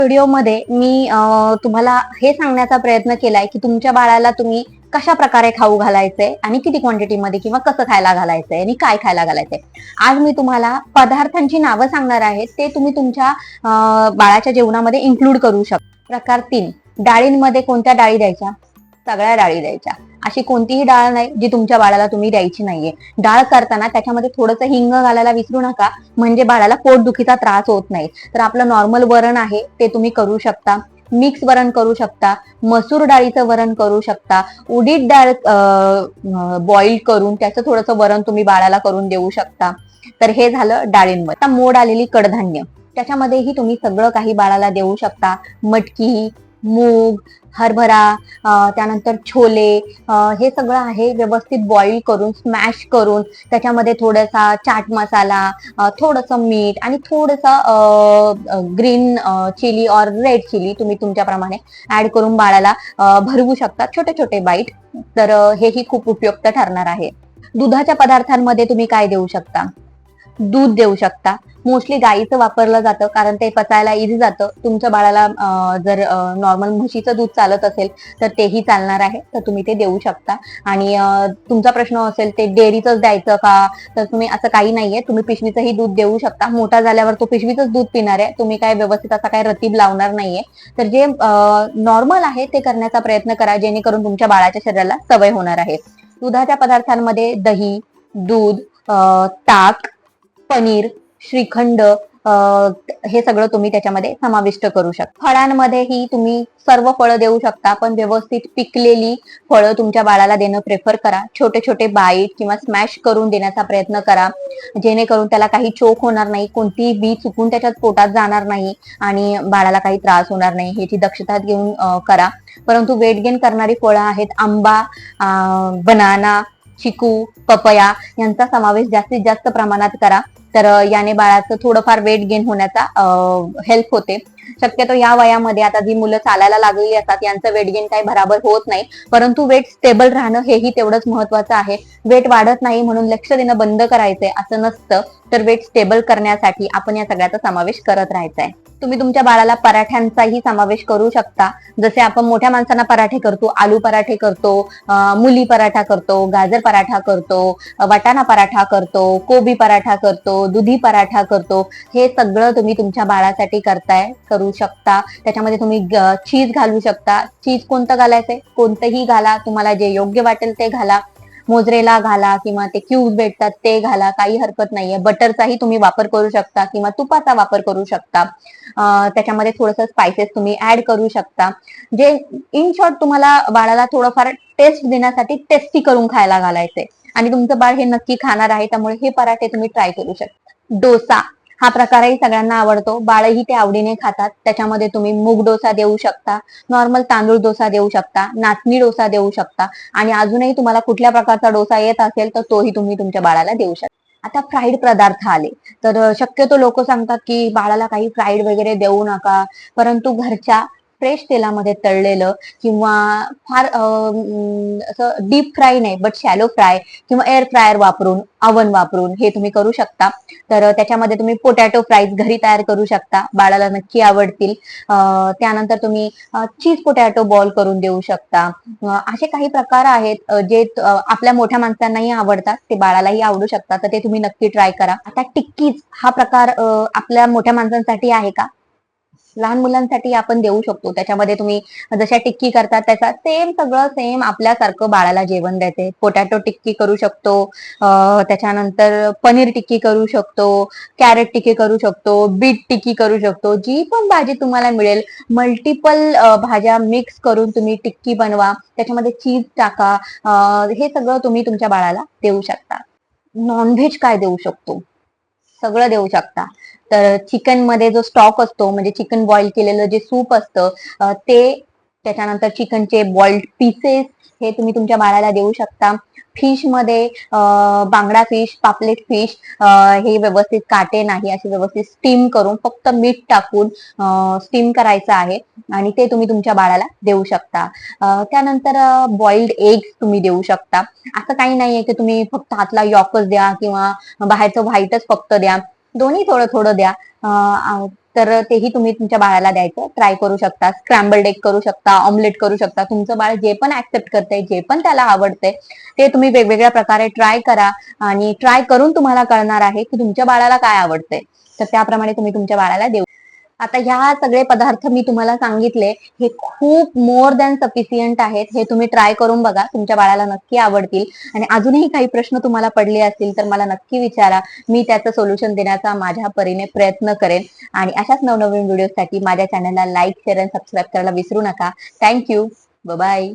व्हिडिओमध्ये मी तुम्हाला हे सांगण्याचा प्रयत्न केलाय की तुमच्या बाळाला तुम्ही कशा प्रकारे खाऊ घालायचंय आणि किती क्वांटिटीमध्ये किंवा कसं खायला घालायचंय आणि काय खायला घालायचंय. आज मी तुम्हाला पदार्थांची नावं सांगणार आहे, ते तुम्ही तुमच्या बाळाच्या जेवणामध्ये इन्क्लूड करू शकता. प्रकार 3, डाळींमध्ये कोणत्या डाळी द्यायच्या? सगळ्या डाळी द्यायच्या. अशी कोणतीही डाळ नाही जी तुमच्या बाळाला तुम्ही द्यायची नाहीये. डाळ करताना त्याच्यामध्ये थोडंसं हिंग घालायला विसरू नका, म्हणजे बाळाला पोटदुखीचा त्रास होत नाही. तर आपलं नॉर्मल वरण आहे ते तुम्ही करू शकता, मिक्स वरण करू शकता, मसूर डाळीचं वरण करू शकता, उडीद डाळ बॉईल करून त्याचं थोडंसं वरण तुम्ही बाळाला करून देऊ शकता. तर हे झालं डाळींमध्ये. आता मोड आलेली कडधान्य, त्याच्यामध्येही तुम्ही सगळं काही बाळाला देऊ शकता. मटकी, मूग, हरभरा, त्यानंतर छोले, हे सगळं आहे व्यवस्थित बॉईल करून स्मॅश करून त्याच्यामध्ये थोडासा चाट मसाला, थोडंसं मीठ आणि थोडंसं ग्रीन चिली और रेड चिली तुम्ही तुमच्याप्रमाणे ऍड करून बाळाला भरवू शकता छोटे छोटे बाईट. तर हेही खूप उपयुक्त ठरणार आहे. दुधाच्या पदार्थांमध्ये तुम्ही काय देऊ शकता? दूध देऊ शकता. मोस्टली गाईचं वापरलं जातं कारण ते पचायला इझी जातं. तुमच्या बाळाला जर नॉर्मल म्हशीचं दूध चालत असेल तर तेही चालणार आहे, तर तुम्ही ते देऊ शकता. आणि तुमचा प्रश्न असेल ते डेअरीचंच द्यायचं का, तर तुम्ही असं काही नाहीये, तुम्ही पिशवीचंही दूध देऊ शकता. मोठा झाल्यावर तो पिशवीचंच दूध पिणार आहे, तुम्ही काय व्यवस्थित असा काय रतीब लावणार नाहीये. तर जे नॉर्मल आहे ते करण्याचा प्रयत्न करा, जेणेकरून तुमच्या बाळाच्या शरीराला सवय होणार आहे. दुधाच्या पदार्थांमध्ये दही, दूध, ताक, पनीर, श्रीखंड, हे सगळं तुम्ही त्याच्यामध्ये समाविष्ट करू शकता. फळांमध्येही तुम्ही सर्व फळं देऊ शकता, पण व्यवस्थित पिकलेली फळं तुमच्या बाळाला देणं प्रेफर करा. छोटे छोटे बाईट किंवा स्मॅश करून देण्याचा प्रयत्न करा, जेणेकरून त्याला काही चोक होणार नाही, कोणतीही बी चुकून त्याच्यात पोटात जाणार नाही आणि बाळाला काही त्रास होणार नाही, ह्याची दक्षता घेऊन करा. परंतु वेट गेन करणारी फळं आहेत आंबा, बनाना, चिकू, पपया यांचा समावेश जास्तीत जास्त प्रमाणात करा. तर याने बाळाचं थोडंफार वेट गेन होण्याचा हेल्प होते. शक्यतो या वयामध्ये आता जी मुलं चालायला लागलेली असतात यांचं वेट गेन काही बराबर होत नाही, परंतु वेट स्टेबल राहणं हेही तेवढंच महत्वाचं आहे. वेट वाढत नाही म्हणून लक्ष देणं बंद करायचंय असं नसतं, तर वेट स्टेबल करण्यासाठी आपण या सगळ्याचा समावेश करत राहायचा आहे. तुम्ही तुमच्या बाळाला पराठ्यांचाही समावेश करू शकता. जसे आपण मोठ्या माणसांना पराठे करतो, आलू पराठे करतो, मुली पराठा करतो, गाजर पराठा करतो, वाटाणा पराठा करतो, कोबी पराठा करतो, दुधी पराठा करतो. हे सगळं तुम्ही तुमच्या बाळासाठी करू शकता. त्याच्यामध्ये तुम्ही चीज घालू शकता. चीज कोणतं घालायचंय? कोणतंही घाला, तुम्हाला जे योग्य वाटेल ते घाला. मोजरेला घाला किंवा ते क्यूब्स भेटतात ते घाला, काही हरकत नाहीये. बटरचाही तुम्ही वापर करू शकता किंवा तुपाचा वापर करू शकता. त्याच्यामध्ये थोडंसं स्पायसेस तुम्ही ऍड करू शकता. जे इन शॉर्ट तुम्हाला बाळाला थोडंफार टेस्ट देण्यासाठी टेस्टी करून खायला घालायचंय आणि तुमचं बाळ हे नक्की खाणार आहे, त्यामुळे हे पराठे तुम्ही ट्राय करू शकता. डोसा हा प्रकारही सगळ्यांना आवडतो, बाळही ते आवडीने खातात. त्याच्यामध्ये तुम्ही मूग डोसा देऊ शकता, नॉर्मल तांदूळ डोसा देऊ शकता, नाचणी डोसा देऊ शकता आणि अजूनही तुम्हाला कुठल्या प्रकारचा डोसा येत असेल तर तोही तुम्ही तुमच्या बाळाला देऊ शकता. आता फ्राईड पदार्थ आले, तर शक्यतो लोक सांगतात की बाळाला काही फ्राईड वगैरे देऊ नका, परंतु घरच्या फ्रेश तेलामध्ये तळलेलं किंवा फार असं डीप फ्राय नाही बट शॅलो फ्राय किंवा एअर फ्रायर वापरून, अवन वापरून हे तुम्ही करू शकता. तर त्याच्यामध्ये तुम्ही पोटॅटो फ्राईज घरी तयार करू शकता, बाळाला नक्की आवडतील. त्यानंतर तुम्ही चीज पोटॅटो बॉल करून देऊ शकता. असे काही प्रकार आहेत जे आपल्या मोठ्या माणसांनाही आवडतात, ते बाळालाही आवडू शकतात, तर ते तुम्ही नक्की ट्राय करा. आता टिक्कीज हा प्रकार आपल्या मोठ्या माणसांसाठी आहे का? लहान मुलांसाठी आपण देऊ शकतो. त्याच्यामध्ये तुम्ही जशा टिक्की करतात त्याचा सेम सगळं सेम आपल्यासारखं बाळाला जेवण द्यायचे. पोटॅटो टिक्की करू शकतो, त्याच्यानंतर पनीर टिक्की करू शकतो, कॅरेट टिक्की करू शकतो, बीट टिक्की करू शकतो. जी पण भाजी तुम्हाला मिळेल, मल्टिपल भाज्या मिक्स करून तुम्ही टिक्की बनवा, त्याच्यामध्ये चीज टाका. हे सगळं तुम्ही तुमच्या बाळाला देऊ शकता. नॉनव्हेज काय देऊ शकतो? सगळं देऊ शकता. तर चिकन मध्ये जो स्टॉक असतो, म्हणजे चिकन बॉईल केलेलं जे सूप असतं ते, त्याच्यानंतर चिकनचे बॉइल्ड पीसेस हे तुम्ही तुमच्या बाळाला देऊ शकता. फिश मध्ये बांगडा फिश, पापलेट फिश, हे व्यवस्थित काटे नाही असे व्यवस्थित स्टीम करून फक्त मीठ टाकून स्टीम करायचं आहे आणि ते तुम्ही तुमच्या बाळाला देऊ शकता. त्यानंतर बॉइल्ड एग्स तुम्ही देऊ शकता. असं काही नाहीये की तुम्ही फक्त आतला यॉकच द्या किंवा बाहेरचं व्हाईटच फक्त द्या, दोन्ही थोडं थोडं द्या. तर तेही तुम्ही तुमच्या बाळाला द्यायचं, ट्राय करू शकता. स्क्रॅम्बल्ड एग करू शकता, ऑमलेट करू शकता. तुमचं बाळ जे पण ऍक्सेप्ट करतंय, जे पण त्याला आवडतंय ते तुम्ही वेगवेगळ्या प्रकारे ट्राय करा आणि ट्राय करून तुम्हाला कळणार आहे की तुमच्या बाळाला काय आवडतंय. तर त्याप्रमाणे तुम्ही तुमच्या बाळाला देऊ. आता ह्या सगळे पदार्थ मी तुम्हाला सांगितले, हे खूप मोर दॅन सफिशियंट आहेत. हे तुम्ही ट्राय करून बघा, तुमच्या बाळाला नक्की आवडतील. आणि अजूनही काही प्रश्न तुम्हाला पडले असतील तर मला नक्की विचारा. मी त्याचं सोल्युशन देण्याचा माझ्या परीने प्रयत्न करेन. आणि अशाच नवनवीन व्हिडिओसाठी माझ्या चॅनलला लाईक, शेअर आणि सबस्क्राईब करायला विसरू नका. थँक्यू. बाय.